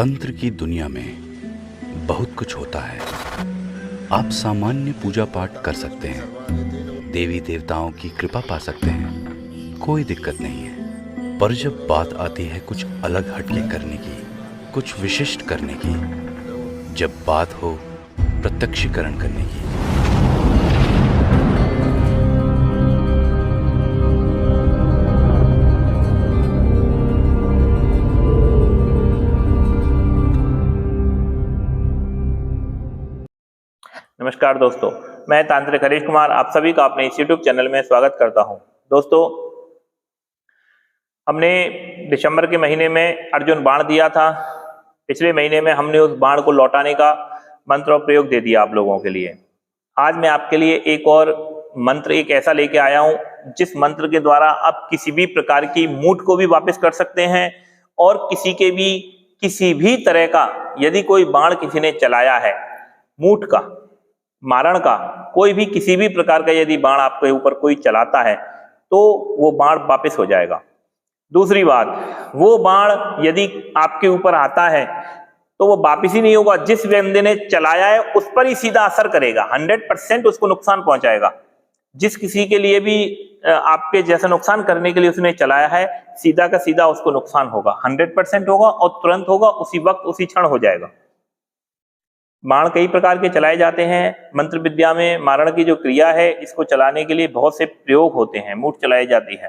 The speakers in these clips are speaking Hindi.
तंत्र की दुनिया में बहुत कुछ होता है। आप सामान्य पूजा पाठ कर सकते हैं, देवी देवताओं की कृपा पा सकते हैं, कोई दिक्कत नहीं है। पर जब बात आती है कुछ अलग हटके करने की, कुछ विशिष्ट करने की, जब बात हो प्रत्यक्षीकरण करने की, नमस्कार दोस्तों, मैं तांत्रिक हरीश कुमार आप सभी का अपने इस YouTube चैनल में स्वागत करता हूं। दोस्तों, हमने दिसंबर के महीने में अर्जुन बाण दिया था। पिछले महीने में हमने उस बाण को लौटाने का मंत्र और प्रयोग दे दिया आप लोगों के लिए। आज मैं आपके लिए एक और मंत्र एक ऐसा लेके आया हूं जिस मंत्र के द्वारा आप किसी भी प्रकार की मूठ को भी वापस कर सकते हैं और किसी भी तरह का यदि कोई बाण किसी ने चलाया है, मूठ का, मारण का, कोई भी किसी भी प्रकार का यदि बाण आपके ऊपर कोई चलाता है तो वो बाण वापस हो जाएगा। दूसरी बात, वो बाण यदि आपके ऊपर आता है तो वो वापस ही नहीं होगा। जिस बंदे ने चलाया है उस पर ही सीधा असर करेगा, 100% उसको नुकसान पहुंचाएगा। जिस किसी के लिए भी आपके जैसा नुकसान करने के लिए उसने चलाया है, सीधा का सीधा उसको नुकसान होगा, 100% होगा और तुरंत होगा, उसी वक्त उसी क्षण हो जाएगा। बाण कई प्रकार के चलाए जाते हैं। मंत्र विद्या में मारण की जो क्रिया है, इसको चलाने के लिए बहुत से प्रयोग होते हैं। मूठ चलाई जाती है,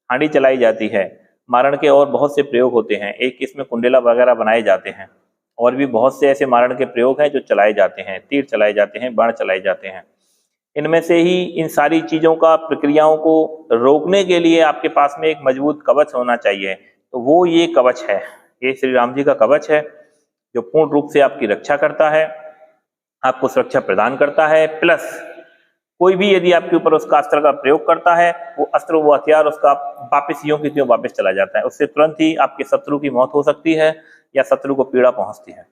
हांडी चलाई जाती है, मारण के और बहुत से प्रयोग होते हैं। एक इसमें कुंडेला वगैरह बनाए जाते हैं और भी बहुत से ऐसे मारण के प्रयोग हैं जो चलाए जाते हैं। तीर चलाए जाते हैं, बाण चलाए जाते हैं। इनमें से ही इन सारी चीजों का प्रक्रियाओं को रोकने के लिए आपके पास में एक मजबूत कवच होना चाहिए। तो वो ये कवच है, ये श्री राम जी का कवच है जो पूर्ण रूप से आपकी रक्षा करता है, आपको सुरक्षा प्रदान करता है। प्लस कोई भी यदि आपके ऊपर उसका अस्त्र का प्रयोग करता है, वो अस्त्र, वो हथियार उसका वापस यूं की त्यों वापस चला जाता है। उससे तुरंत ही आपके शत्रु की मौत हो सकती है या शत्रु को पीड़ा पहुंचती है।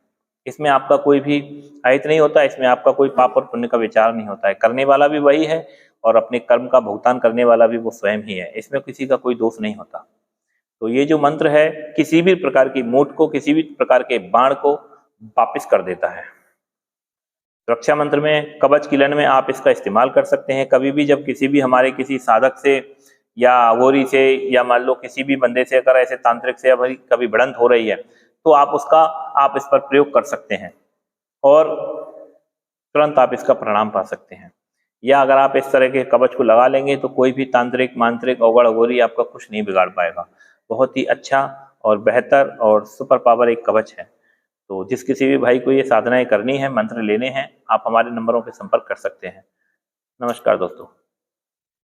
इसमें आपका कोई भी अहित नहीं होता, इसमें आपका कोई पाप और पुण्य का विचार नहीं होता है। करने वाला भी वही है और अपने कर्म का भुगतान करने वाला भी वो स्वयं ही है। इसमें किसी का कोई दोष नहीं होता। तो ये जो मंत्र है किसी भी प्रकार की मूठ को, किसी भी प्रकार के बाण को वापस कर देता है। सुरक्षा मंत्र में कवच किलन में आप इसका इस्तेमाल कर सकते हैं। कभी भी जब किसी भी हमारे किसी साधक से या अघोरी से या मान लो किसी भी बंदे से अगर ऐसे तांत्रिक से कभी भिड़ंत हो रही है तो आप इस पर प्रयोग कर सकते हैं और तुरंत आप इसका परिणाम पा सकते हैं। या अगर आप इस तरह के कवच को लगा लेंगे तो कोई भी तांत्रिक, मांत्रिक, औगड़, अघोरी आपका कुछ नहीं बिगाड़ पाएगा। बहुत ही अच्छा और बेहतर और सुपर पावर एक कवच है। तो जिस किसी भी भाई को ये साधनाएं करनी है, मंत्र लेने हैं, आप हमारे नंबरों पर संपर्क कर सकते हैं। नमस्कार दोस्तों।